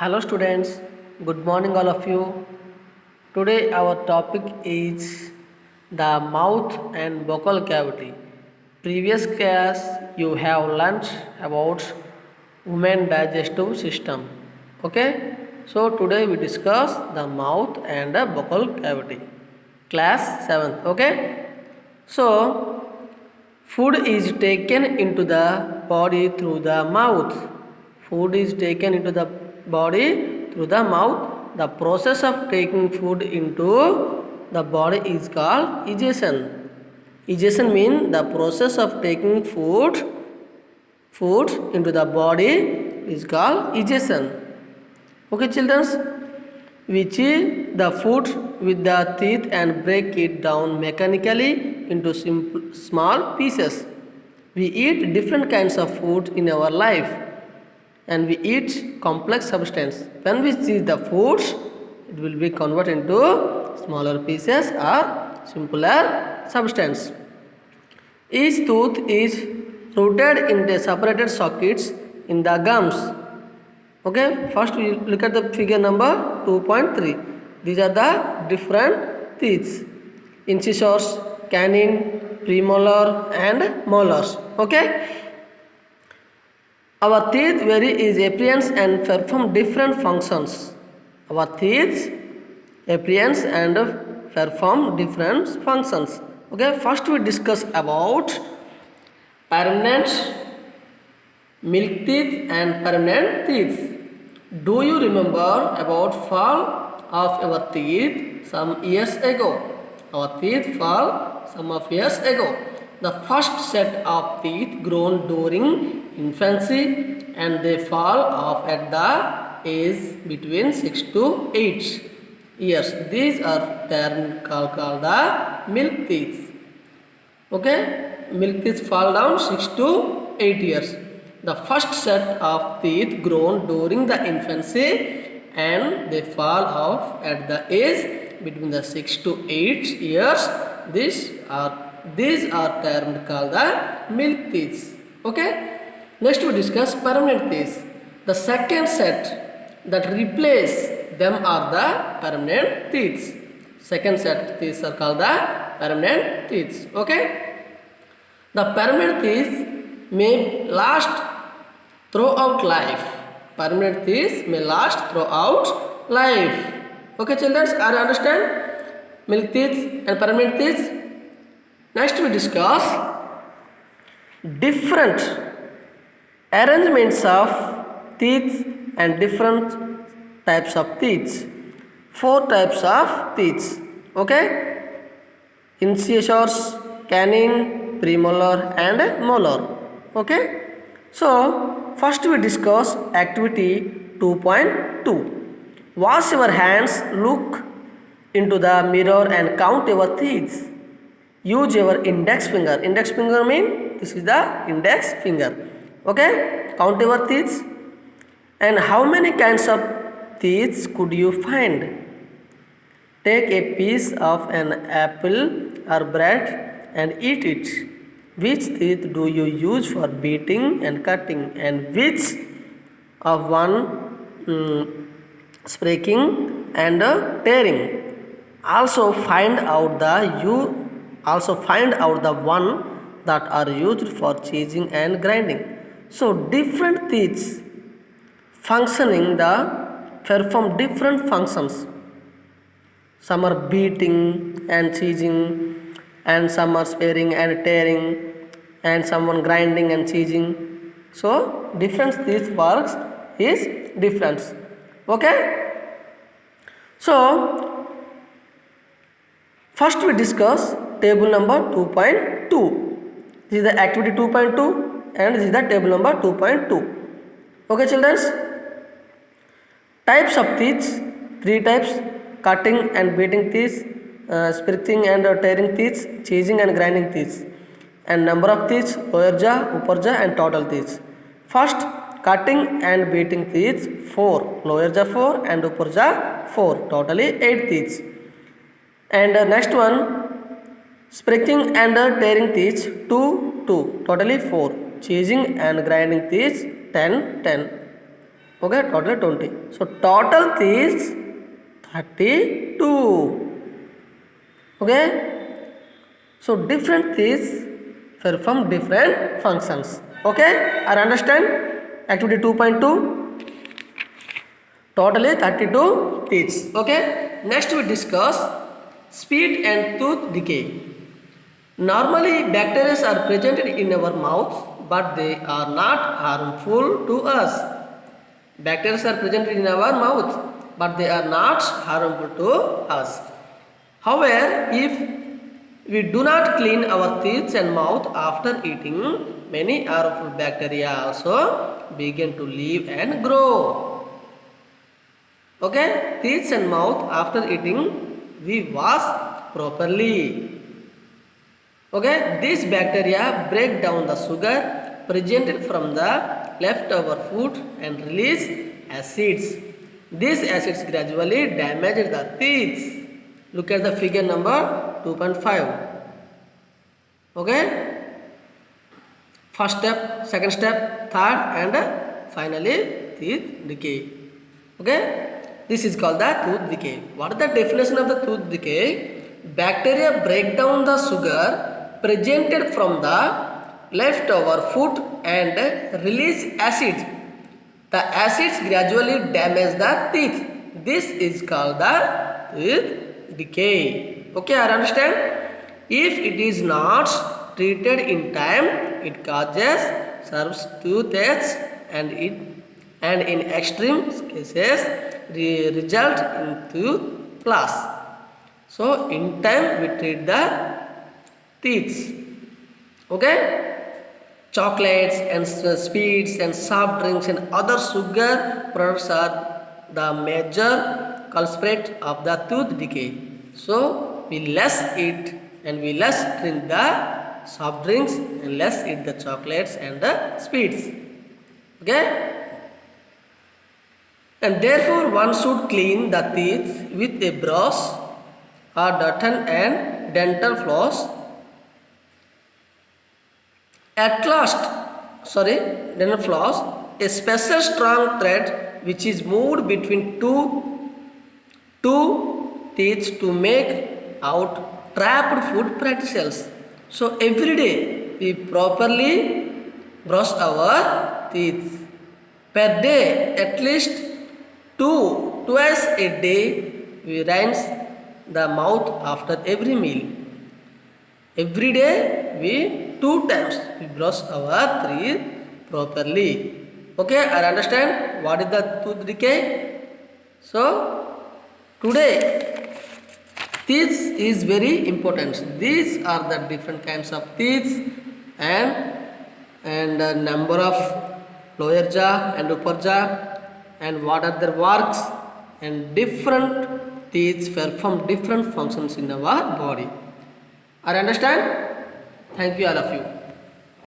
Hello students, good morning all of you. Today our topic is the mouth and vocal cavity. Previous class you have learnt about human digestive system. Okay? So today we discuss the mouth and the vocal cavity. Class 7th. Okay? So food is taken into the body through the mouth. Food is taken into the body through the mouth. The process of taking food into the body is called egestion. Egestion means the process of taking food into the body is called egestion. Okay, children, we chew the food with the teeth and break it down mechanically into small pieces. We eat different kinds of food in our life and we eat complex substance. When we chew the foods, it will be converted into smaller pieces or simpler substance. Each tooth is rooted in the separated sockets in the gums. Okay, first we look at the figure number 2.3. These are the different teeth: incisors, canine, premolar and molars. Okay, our teeth vary in appearance and perform different functions. Our teeth appearance and perform different functions. Okay, first we discuss about permanent milk teeth and permanent teeth. Do you remember about fall of our teeth some years ago? Our teeth fall some of years ago. The first set of teeth grown during infancy and they fall off at the age between 6 to 8 years. These are termed called the milk teeth. Okay, milk teeth fall down 6 to 8 years. The first set of teeth grown during the infancy and they fall off at the age between the 6 to 8 years. These are termed called the milk teeth. Okay. Next we discuss permanent teeth. The second set that replace them are the permanent teeth. Second set teeth are called the permanent teeth. Okay. The permanent teeth may last throughout life. Permanent teeth may last throughout life. Okay, children, are you understand? Milk teeth and permanent teeth. Next, we discuss different arrangements of teeth and different types of teeth. 4 types of teeth. Okay, incisors, canine, premolar, and molar. Okay. So, first we discuss activity 2.2. Wash your hands, look into the mirror and count your teeth. Use your index finger. Index finger means this is the index finger. Okay? Count your teeth. And how many kinds of teeth could you find? Take a piece of an apple or bread and eat it. Which teeth do you use for beating and cutting, and which of one breaking and tearing? Also find out the one that are used for cheesing and grinding. So different teeth functioning perform different functions. Some are beating and cheesing, and some are sparing and tearing, and someone grinding and cheesing. So difference these works is difference. Okay. So first we discuss table number 2.2. This is the activity 2.2 and this is the table number 2.2. Okay, children. Types of teeth, 3 types: cutting and beating teeth, splitting and tearing teeth, cheesing and grinding teeth. And number of teeth: lower jaw, upper jaw and total teeth. First, cutting and beating teeth 4, lower jaw 4 and upper jaw 4, totally 8 teeth. And next one, splitting and tearing teeth 2, 2, totally 4. Cheesing and grinding teeth 10, 10. Okay, total 20. So total is 32. Okay, so different things perform different functions. Okay, I understand. Activity 2.2. Totally 32 teeth. Okay, next we discuss speed and tooth decay. Normally, bacteria are present in our mouth, but they are not harmful to us. Bacteria are present in our mouth, but they are not harmful to us. However, if we do not clean our teeth and mouth after eating, many harmful bacteria also begin to live and grow. Okay, teeth and mouth after eating, we wash properly. Okay, these bacteria break down the sugar presented from the leftover food and release acids. These acids gradually damage the teeth. Look at the figure number 2.5. Okay, first step, second step, third, and finally teeth decay. Okay, this is called the tooth decay. What is the definition of the tooth decay? Bacteria break down the sugar presented from the leftover food and release acid. The acids gradually damage the teeth. This is called the tooth decay. Okay, I understand. If it is not treated in time, it causes serves toothache and in extreme cases result in tooth loss. So in time we treat the teeth. Okay, chocolates and sweets and soft drinks and other sugar products are the major culprit of the tooth decay. So we less eat and we less drink the soft drinks and less eat the chocolates and the sweets. Okay, and therefore one should clean the teeth with a brush or Dutton and dental floss. At last, dental floss, a special strong thread which is moved between two teeth to make out trapped food particles. So every day we properly brush our teeth. Per day, at least twice a day, we rinse the mouth after every meal. Every day we 2 times we brush our teeth properly. Okay, I understand what is the tooth decay. So today teeth is very important. These are the different kinds of teeth and number of lower jaw and upper jaw and what are their works, and different teeth perform different functions in our body. I understand. Thank you all of you.